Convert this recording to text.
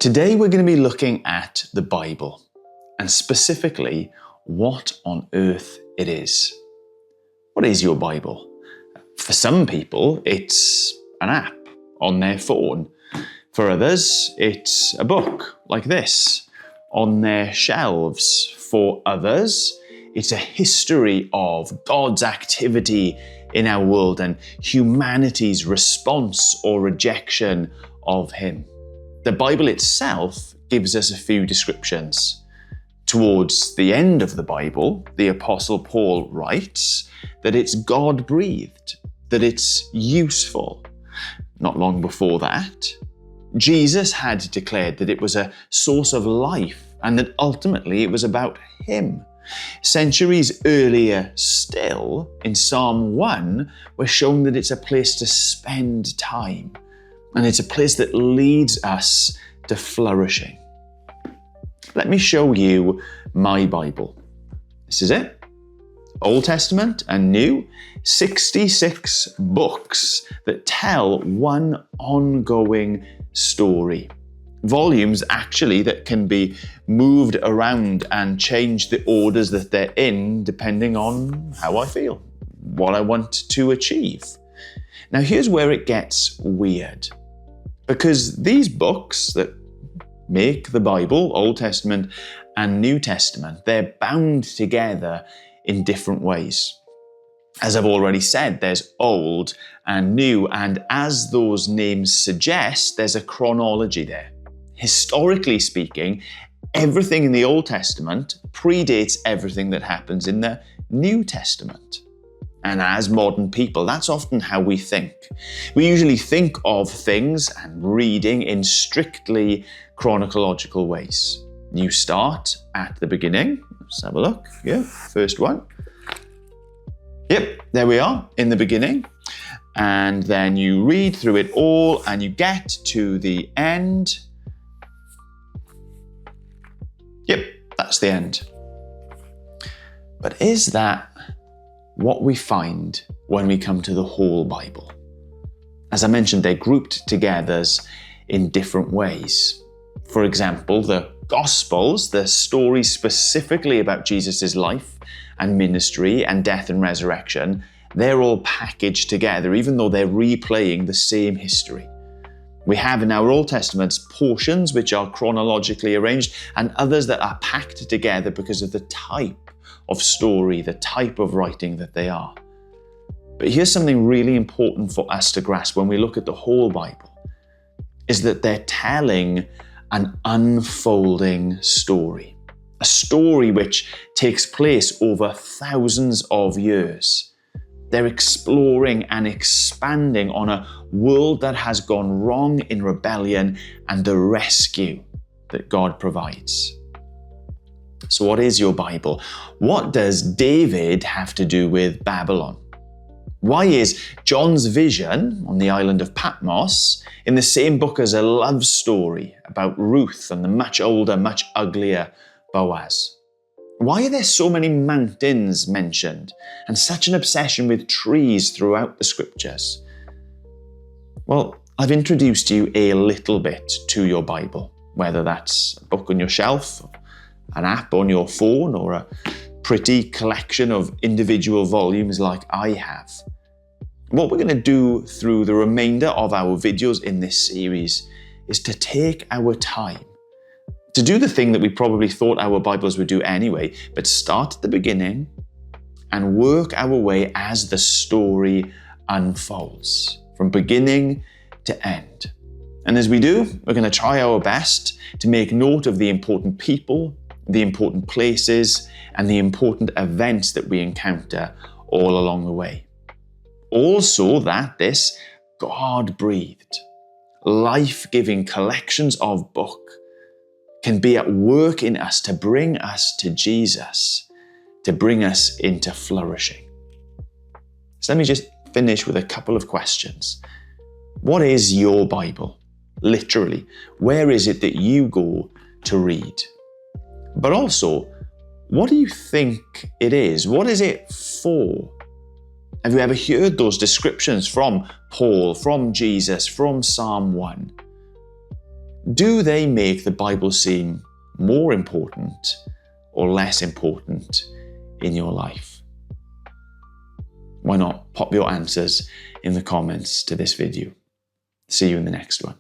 Today we're going to be looking at the Bible, and specifically what on earth it is. What is your Bible? For some people, it's an app on their phone. For others, it's a book like this on their shelves. For others, it's a history of God's activity in our world and humanity's response or rejection of Him. The Bible itself gives us a few descriptions. Towards the end of the Bible, the Apostle Paul writes that it's God-breathed, that it's useful. Not long before that, Jesus had declared that it was a source of life and that ultimately it was about Him. Centuries earlier still, in Psalm 1, we're shown that it's a place to spend time, and it's a place that leads us to flourishing. Let me show you my Bible. This is it. Old Testament and New, 66 books that tell one ongoing story. Volumes actually that can be moved around and change the orders that they're in depending on how I feel, what I want to achieve. Now here's where it gets weird, because these books that make the Bible, Old Testament and New Testament, they're bound together in different ways. As I've already said, there's Old and New, and as those names suggest, there's a chronology there. Historically speaking, everything in the Old Testament predates everything that happens in the New Testament. And as modern people, that's often how we think. We usually think of things and reading in strictly chronological ways. You start at the beginning. Let's have a look. Yeah, first one. Yep, there we are, in the beginning. And then you read through it all and you get to the end. Yep, that's the end. But is that what we find when we come to the whole Bible? As I mentioned, they're grouped together in different ways. For example, the Gospels, the stories specifically about Jesus' life and ministry and death and resurrection, they're all packaged together, even though they're replaying the same history. We have in our Old Testaments portions which are chronologically arranged and others that are packed together because of the type of story, the type of writing that they are. But here's something really important for us to grasp when we look at the whole Bible, is that they're telling an unfolding story. A story which takes place over thousands of years. They're exploring and expanding on a world that has gone wrong in rebellion and the rescue that God provides. So what is your Bible? What does David have to do with Babylon? Why is John's vision on the island of Patmos in the same book as a love story about Ruth and the much older, much uglier Boaz? Why are there so many mountains mentioned and such an obsession with trees throughout the scriptures? Well, I've introduced you a little bit to your Bible, whether that's a book on your shelf, an app on your phone, or a pretty collection of individual volumes like I have. What we're going to do through the remainder of our videos in this series is to take our time, to do the thing that we probably thought our Bibles would do anyway, but start at the beginning and work our way as the story unfolds, from beginning to end. And as we do, we're going to try our best to make note of the important people, the important places, and the important events that we encounter all along the way. Also that this God-breathed, life-giving collections of book can be at work in us to bring us to Jesus, to bring us into flourishing. So let me just finish with a couple of questions. What is your Bible? Literally, where is it that you go to read? But also, what do you think it is? What is it for? Have you ever heard those descriptions from Paul, from Jesus, from Psalm 1? do they make the Bible seem more important or less important in your life? Why not pop your answers in the comments to this video? See you in the next one.